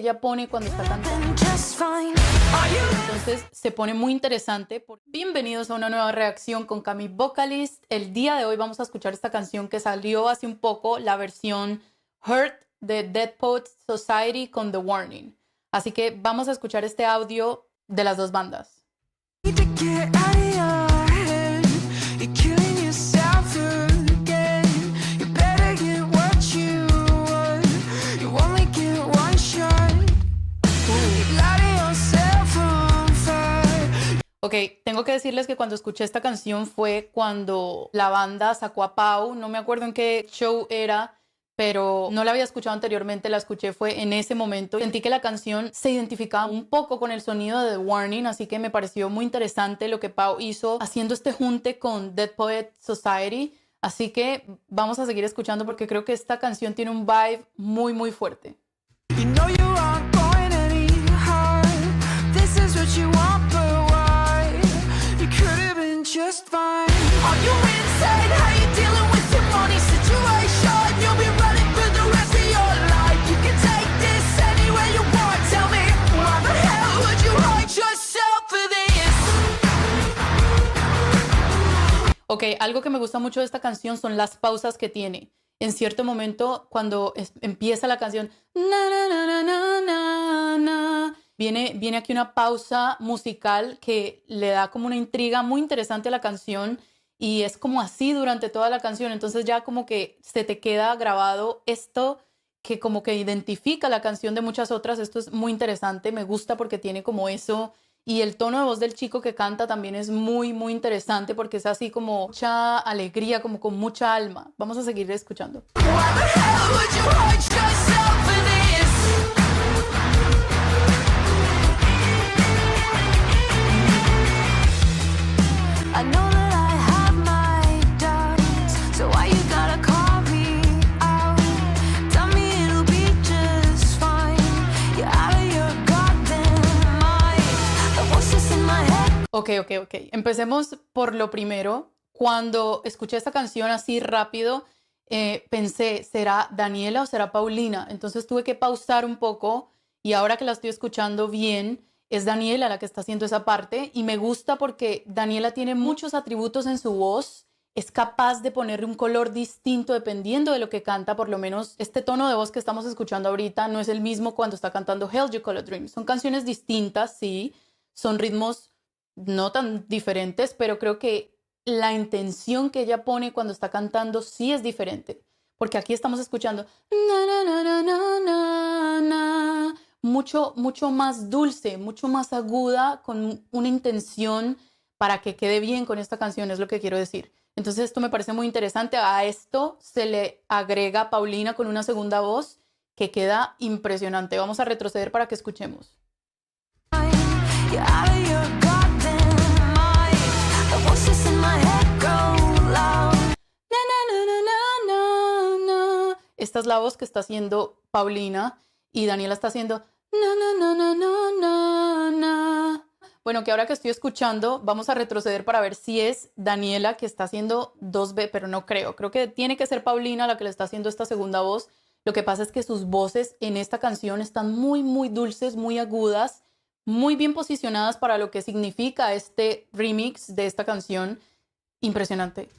ella pone cuando está cantando. Entonces se pone muy interesante. Bienvenidos a una nueva reacción con Cami Vocalist. El día de hoy vamos a escuchar esta canción que salió hace un poco, la versión Hurt de Dead Poets Society con The Warning. Así que vamos a escuchar este audio de las dos bandas. Ok, tengo que decirles que cuando escuché esta canción fue cuando la banda sacó a Pau, no me acuerdo en qué show era, pero no la había escuchado anteriormente, la escuché fue en ese momento. Sentí que la canción se identificaba un poco con el sonido de The Warning, así que me pareció muy interesante lo que Pau hizo haciendo este junte con Dead Poet Society. Así que vamos a seguir escuchando porque creo que esta canción tiene un vibe muy, muy fuerte. You know you aren't going any hard. This is what you want, but why? You could have been just fine. Are you insane? How you dealing with your money situation? You'll be running for the rest of your life. You can take this anywhere you want. Tell me, why the hell would you hurt yourself for this? Ok, algo que me gusta mucho de esta canción son las pausas que tiene. En cierto momento, cuando empieza la canción, viene aquí una pausa musical que le da como una intriga muy interesante a la canción y es como así durante toda la canción. Entonces ya como que se te queda grabado esto que como que identifica la canción de muchas otras. Esto es muy interesante, me gusta porque tiene como eso. Y el tono de voz del chico que canta también es muy, muy interesante porque es así como mucha alegría, como con mucha alma. Vamos a seguir escuchando. Ok. Empecemos por lo primero. Cuando escuché esta canción así rápido, pensé, ¿será Daniela o será Paulina? Entonces tuve que pausar un poco y ahora que la estoy escuchando bien, es Daniela la que está haciendo esa parte y me gusta porque Daniela tiene muchos atributos en su voz, es capaz de ponerle un color distinto dependiendo de lo que canta. Por lo menos este tono de voz que estamos escuchando ahorita no es el mismo cuando está cantando Held You Call a Dream. Son canciones distintas, sí, son ritmos no tan diferentes, pero creo que la intención que ella pone cuando está cantando sí es diferente, porque aquí estamos escuchando mucho más dulce, mucho más aguda, con una intención para que quede bien con esta canción, es lo que quiero decir. Entonces esto me parece muy interesante. A esto se le agrega Paulina con una segunda voz que queda impresionante. Vamos a retroceder para que escuchemos. Esta es la voz que está haciendo Paulina y Daniela está haciendo Bueno, que ahora que estoy escuchando, vamos a retroceder para ver si es Daniela que está haciendo 2B, pero no creo. Creo que tiene que ser Paulina la que le está haciendo esta segunda voz. Lo que pasa es que sus voces en esta canción están muy, muy dulces, muy agudas, muy bien posicionadas para lo que significa este remix de esta canción. Impresionante.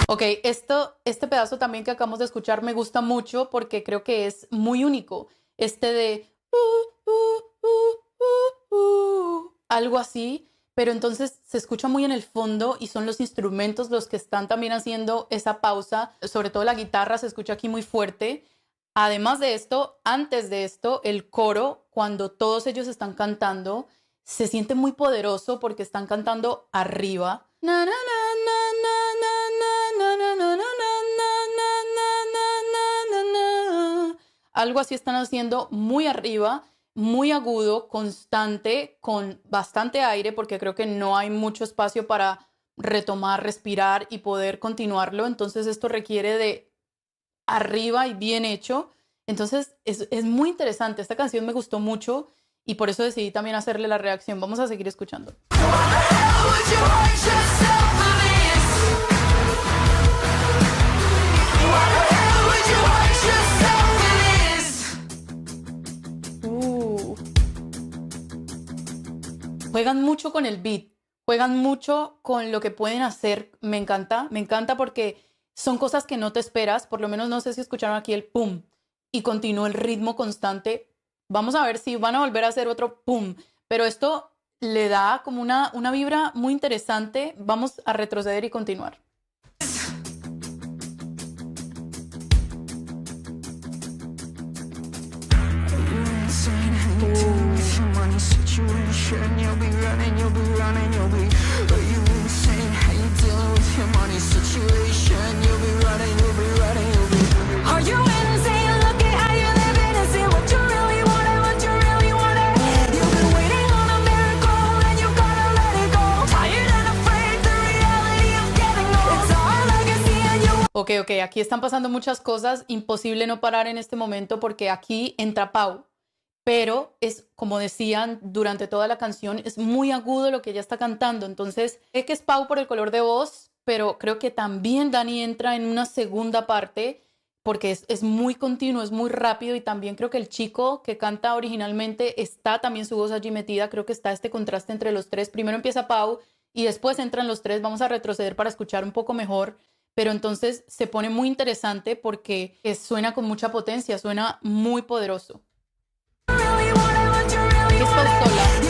Ok, este pedazo también que acabamos de escuchar me gusta mucho porque creo que es muy único. Este de algo así, pero entonces se escucha muy en el fondo y son los instrumentos los que están también haciendo esa pausa. Sobre todo la guitarra se escucha aquí muy fuerte. Además de esto, antes de esto, el coro, cuando todos ellos están cantando, se siente muy poderoso porque están cantando arriba. Na, na, na, na, na, na, na, Algo así están haciendo muy arriba, muy agudo, constante, con bastante aire, porque creo que no hay mucho espacio para retomar, respirar y poder continuarlo. Entonces esto requiere de arriba y bien hecho. Entonces es muy interesante. Esta canción me gustó mucho y por eso decidí también hacerle la reacción. Vamos a seguir escuchando. Juegan mucho con el beat, juegan mucho con lo que pueden hacer. Me encanta porque son cosas que no te esperas. Por lo menos no sé si escucharon aquí el pum y continúa el ritmo constante. Vamos a ver si van a volver a hacer otro pum, pero esto le da como una vibra muy interesante. Vamos a retroceder y continuar. Ok, aquí están pasando muchas cosas, imposible no parar en este momento porque aquí entra Pau, pero es, como decían durante toda la canción, es muy agudo lo que ella está cantando, entonces sé que es Pau por el color de voz, pero creo que también Dani entra en una segunda parte porque es muy continuo, es muy rápido y también creo que el chico que canta originalmente está también su voz allí metida, creo que está este contraste entre los tres, primero empieza Pau y después entran los tres, vamos a retroceder para escuchar un poco mejor. Pero entonces se pone muy interesante porque suena con mucha potencia, suena muy poderoso. Aquí es Pau sola.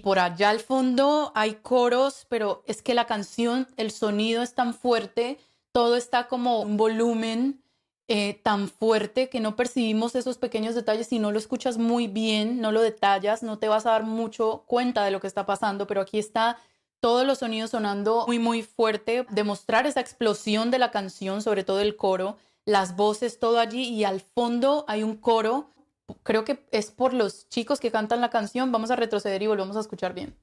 Por allá al fondo hay coros, pero es que la canción, el sonido es tan fuerte, todo está como un volumen tan fuerte que no percibimos esos pequeños detalles. Si no lo escuchas muy bien, no lo detallas, no te vas a dar mucho cuenta de lo que está pasando, pero aquí está todos los sonidos sonando muy, muy fuerte, demostrar esa explosión de la canción, sobre todo el coro, las voces, todo allí, y al fondo hay un coro. Creo que es por los chicos que cantan la canción. Vamos a retroceder y volvemos a escuchar bien.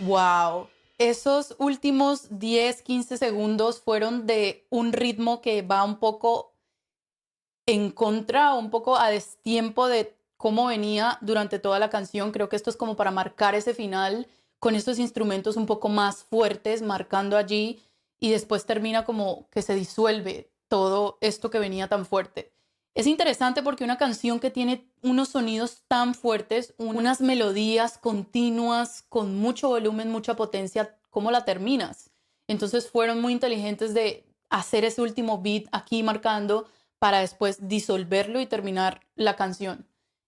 Wow, esos últimos 10, 15 segundos fueron de un ritmo que va un poco en contra, un poco a destiempo de cómo venía durante toda la canción. Creo que esto es como para marcar ese final con estos instrumentos un poco más fuertes, marcando allí, y después termina como que se disuelve todo esto que venía tan fuerte. Es interesante porque una canción que tiene unos sonidos tan fuertes, unas melodías continuas, con mucho volumen, mucha potencia, ¿cómo la terminas? Entonces fueron muy inteligentes de hacer ese último beat aquí marcando para después disolverlo y terminar la canción.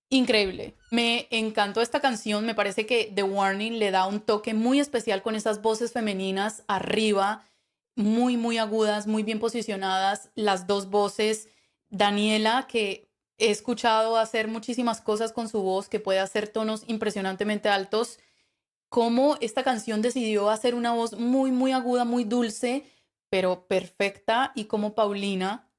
Increíble. Me encantó esta canción. Me parece que The Warning le da un toque muy especial con esas voces femeninas arriba, muy, muy agudas, muy bien posicionadas. Las dos voces. Daniela, que he escuchado hacer muchísimas cosas con su voz, que puede hacer tonos impresionantemente altos. Cómo esta canción decidió hacer una voz muy, muy aguda, muy dulce, pero perfecta, y cómo Paulina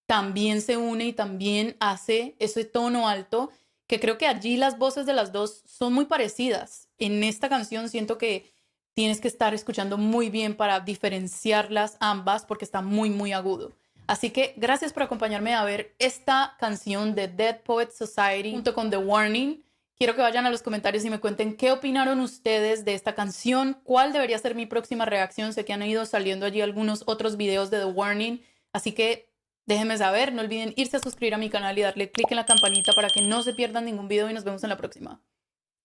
también se une y también hace ese tono alto, que creo que allí las voces de las dos son muy parecidas. En esta canción siento que tienes que estar escuchando muy bien para diferenciarlas ambas porque está muy, muy agudo. Así que gracias por acompañarme a ver esta canción de Dead Poets Society junto con The Warning. Quiero que vayan a los comentarios y me cuenten qué opinaron ustedes de esta canción, cuál debería ser mi próxima reacción. Sé que han ido saliendo allí algunos otros videos de The Warning, así que déjenme saber. No olviden irse a suscribir a mi canal y darle click en la campanita para que no se pierdan ningún video y nos vemos en la próxima.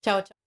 Chao, chao.